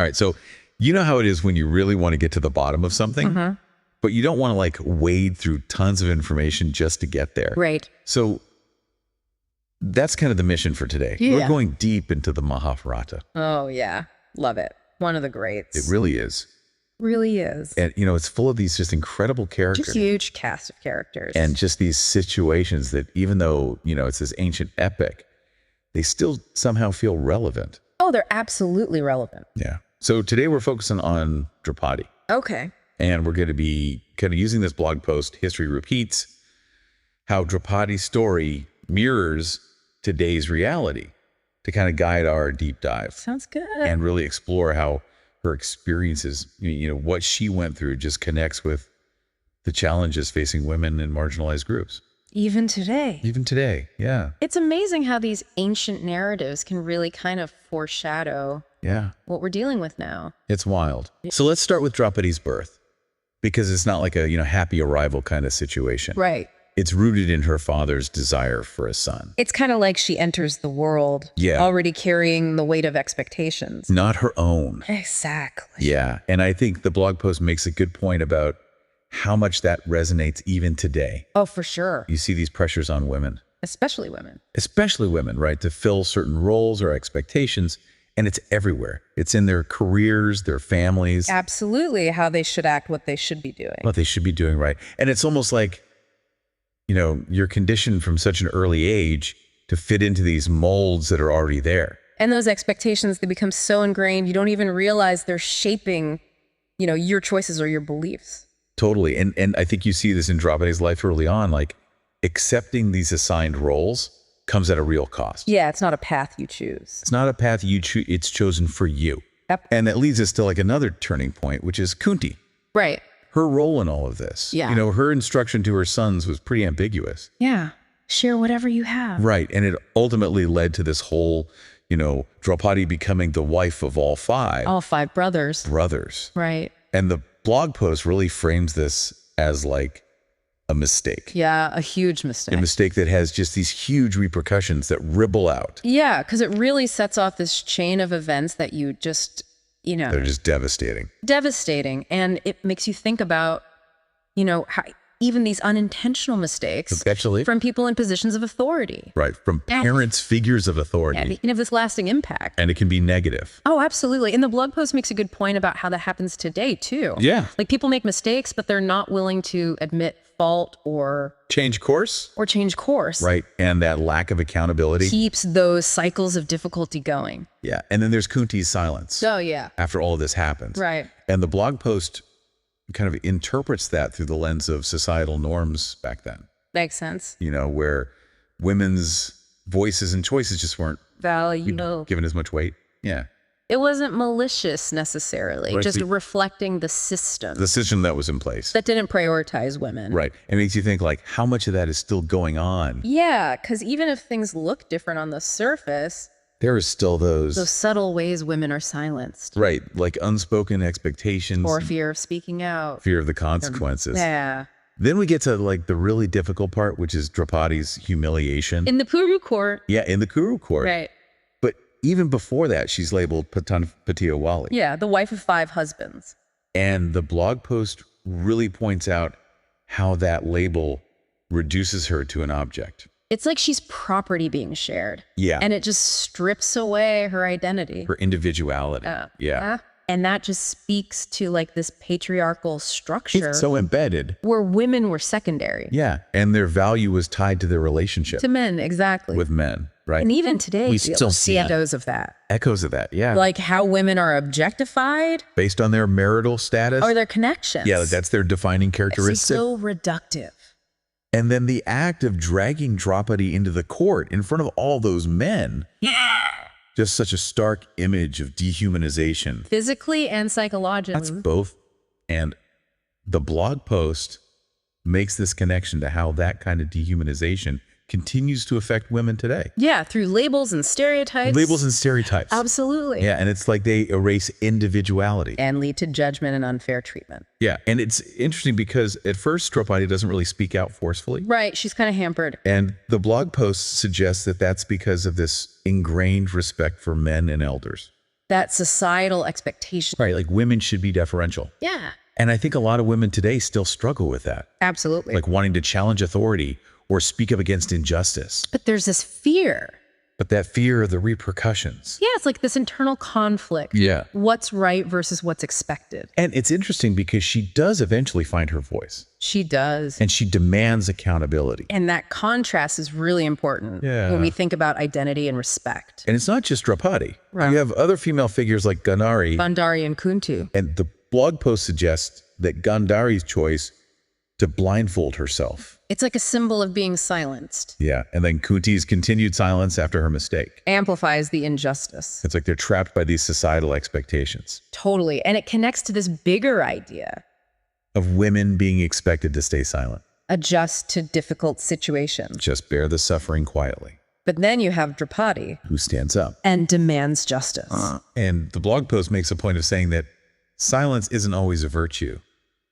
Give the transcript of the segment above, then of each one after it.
All right. So you know how it is when you really want to get to the bottom of something, but you don't want to like wade through tons of information just to get there. Right. So that's kind of the mission for today. Yeah. We're going deep into the Mahabharata. Oh, yeah. Love it. One of the greats. It really is. Really is. And, you know, it's full of these just incredible characters. Just huge cast of characters. And just these situations that even though, you know, it's this ancient epic, they still somehow feel relevant. Oh, they're absolutely relevant. Yeah. So today we're focusing on Draupadi. Okay. And we're going to be kind of using this blog post, History Repeats, how Draupadi's story mirrors today's reality to kind of guide our deep dive. Sounds good. And really explore how her experiences, you know, what she went through just connects with the challenges facing women in marginalized groups. Even today. Even today, yeah. It's amazing how these ancient narratives can really kind of foreshadow what we're dealing with now. It's wild. So let's start with Draupadi's birth, because it's not like a, you know, happy arrival kind of situation. Right. It's rooted in her father's desire for a son. It's kind of like she enters the world already carrying the weight of expectations. Not her own. Exactly. Yeah. And I think the blog post makes a good point about how much that resonates even today. Oh, for sure. You see these pressures on women. Especially women. Especially women, right? To fill certain roles or expectations. And it's everywhere. It's in their careers, their families. Absolutely. How they should act, what they should be doing. What they should be doing, right? And it's almost like, you know, you're conditioned from such an early age to fit into these molds that are already there. And those expectations, they become so ingrained, you don't even realize they're shaping, you know, your choices or your beliefs. Totally. And I think you see this in Draupadi's life early on, like accepting these assigned roles comes at a real cost. Yeah, it's not a path you choose. It's not a path you choose, it's chosen for you. Yep. And that leads us to like another turning point, which is Kunti. Right. Her role in all of this. Yeah. You know, her instruction to her sons was pretty ambiguous. Yeah. Share whatever you have. Right. And it ultimately led to this whole, you know, Draupadi becoming the wife of all five. All five brothers. Brothers. Right. And the blog post really frames this as like a mistake. Yeah, a huge mistake. A mistake that has just these huge repercussions that ripple out. Yeah, because it really sets off this chain of events that you just, you know. They're just devastating. Devastating. And it makes you think about, you know, how even these unintentional mistakes from people in positions of authority. Right. From parents, figures of authority. And it can have this lasting impact. And it can be negative. Oh, absolutely. And the blog post makes a good point about how that happens today, too. Yeah. Like people make mistakes, but they're not willing to admit fault or change course. Right. And that lack of accountability keeps those cycles of difficulty going. Yeah. And then there's Kunti's silence. Oh, yeah. After all of this happens. Right. And the blog post kind of interprets that through the lens of societal norms back then. Makes sense. You know, where women's voices and choices just weren't given as much weight. Yeah. It wasn't malicious necessarily, Right. just reflecting the system. The system that was in place. That didn't prioritize women. Right. It makes you think like how much of that is still going on? Yeah, because even if things look different on the surface, there is still those subtle ways women are silenced. Right. Like unspoken expectations. Or fear of speaking out. Fear of the consequences. Yeah. Then we get to like the really difficult part, which is Draupadi's humiliation. In the Kuru court. Yeah, in the Kuru court. Right. But even before that, she's labeled Patiyawali. Yeah, the wife of 5 husbands. And the blog post really points out how that label reduces her to an object. It's like she's property being shared. Yeah. And it just strips away her identity. Her individuality. Yeah. And that just speaks to like this patriarchal structure. It's so embedded. Where women were secondary. Yeah. And their value was tied to their relationship. To men, exactly. With men, right? And even today, we still see echoes of that. Echoes of that, yeah. Like how women are objectified. Based on their marital status. Or their connections. Yeah, that's their defining characteristic. It's so reductive. And then the act of dragging Draupadi into the court in front of all those men. Yeah. Just such a stark image of dehumanization. Physically and psychologically. That's both. And the blog post makes this connection to how that kind of dehumanization continues to affect women today. Yeah, through labels and stereotypes. Labels and stereotypes. Absolutely. Yeah, and it's like they erase individuality. And lead to judgment and unfair treatment. Yeah, and it's interesting because at first Draupadi doesn't really speak out forcefully. Right, she's kind of hampered. And the blog post suggests that that's because of this ingrained respect for men and elders. That societal expectation. Right, like women should be deferential. Yeah. And I think a lot of women today still struggle with that. Absolutely. Like wanting to challenge authority or speak up against injustice. But there's this fear. But that fear of the repercussions. Yeah, it's like this internal conflict. Yeah. What's right versus what's expected. And it's interesting because she does eventually find her voice. She does. And she demands accountability. And that contrast is really important when we think about identity and respect. And it's not just Draupadi. Right. You have other female figures like Gandhari. Gandhari and Kunti. And the blog post suggests that Gandhari's choice to blindfold herself. It's like a symbol of being silenced. Yeah, and then Kunti's continued silence after her mistake. Amplifies the injustice. It's like they're trapped by these societal expectations. Totally, and it connects to this bigger idea. Of women being expected to stay silent. Adjust to difficult situations. Just bear the suffering quietly. But then you have Draupadi. Who stands up. And demands justice. And the blog post makes a point of saying that silence isn't always a virtue.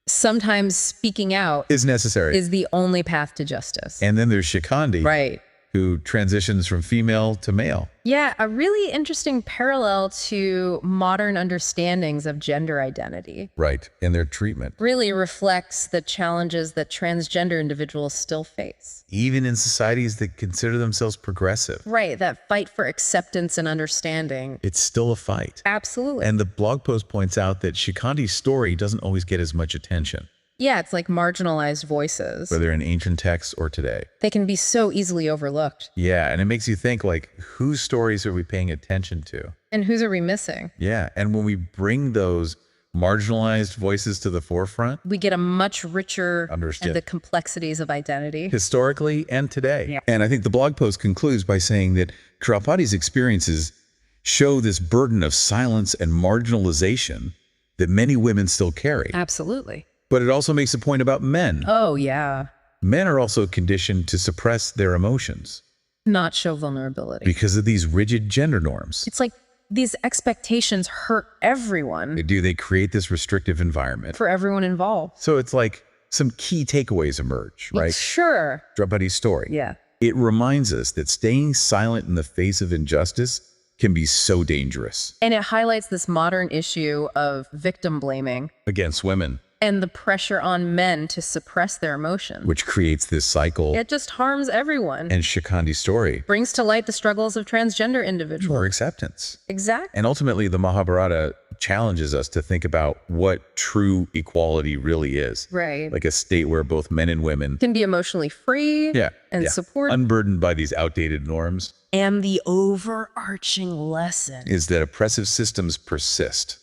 Sometimes speaking out is necessary. Is the only path to justice. And then there's Shikandi. Right. Who transitions from female to male. Yeah, a really interesting parallel to modern understandings of gender identity. Right, and their treatment. Really reflects the challenges that transgender individuals still face. Even in societies that consider themselves progressive. Right, that fight for acceptance and understanding. It's still a fight. Absolutely. And the blog post points out that Shikandi's story doesn't always get as much attention. Yeah, it's like marginalized voices. Whether in ancient texts or today. They can be so easily overlooked. Yeah, and it makes you think, like, whose stories are we paying attention to? And whose are we missing? Yeah, and when we bring those marginalized voices to the forefront, we get a much richer understand the complexities of identity. Historically and today. Yeah. And I think the blog post concludes by saying that Draupadi's experiences show this burden of silence and marginalization that many women still carry. Absolutely. But it also makes a point about men. Oh, yeah. Men are also conditioned to suppress their emotions. Not show vulnerability. Because of these rigid gender norms. It's like these expectations hurt everyone. They create this restrictive environment. For everyone involved. So it's like some key takeaways emerge, right? Sure. Draupadi's story. Yeah. It reminds us that staying silent in the face of injustice can be so dangerous. And it highlights this modern issue of victim blaming. Against women. And the pressure on men to suppress their emotions. Which creates this cycle. It just harms everyone. And Shikandi's story brings to light the struggles of transgender individuals. For acceptance. Exactly. And ultimately, the Mahabharata challenges us to think about what true equality really is. Right. Like a state where both men and women can be emotionally free and supported. Unburdened by these outdated norms. And the overarching lesson is that oppressive systems persist.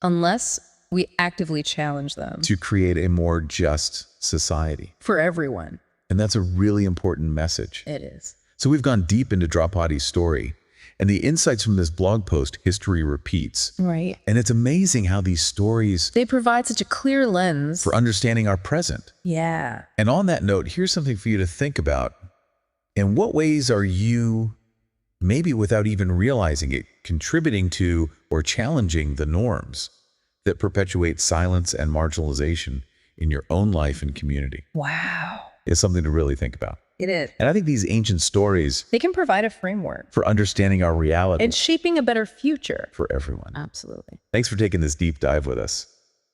Unless we actively challenge them. To create a more just society. For everyone. And that's a really important message. It is. So we've gone deep into Draupadi's story. And the insights from this blog post, History Repeats. Right. And it's amazing how these stories... they provide such a clear lens. For understanding our present. Yeah. And on that note, here's something for you to think about. In what ways are you, maybe without even realizing it, contributing to or challenging the norms that perpetuate silence and marginalization in your own life and community? Wow. It's something to really think about. It is. And I think these ancient stories... they can provide a framework. For understanding our reality. And shaping a better future. For everyone. Absolutely. Thanks for taking this deep dive with us.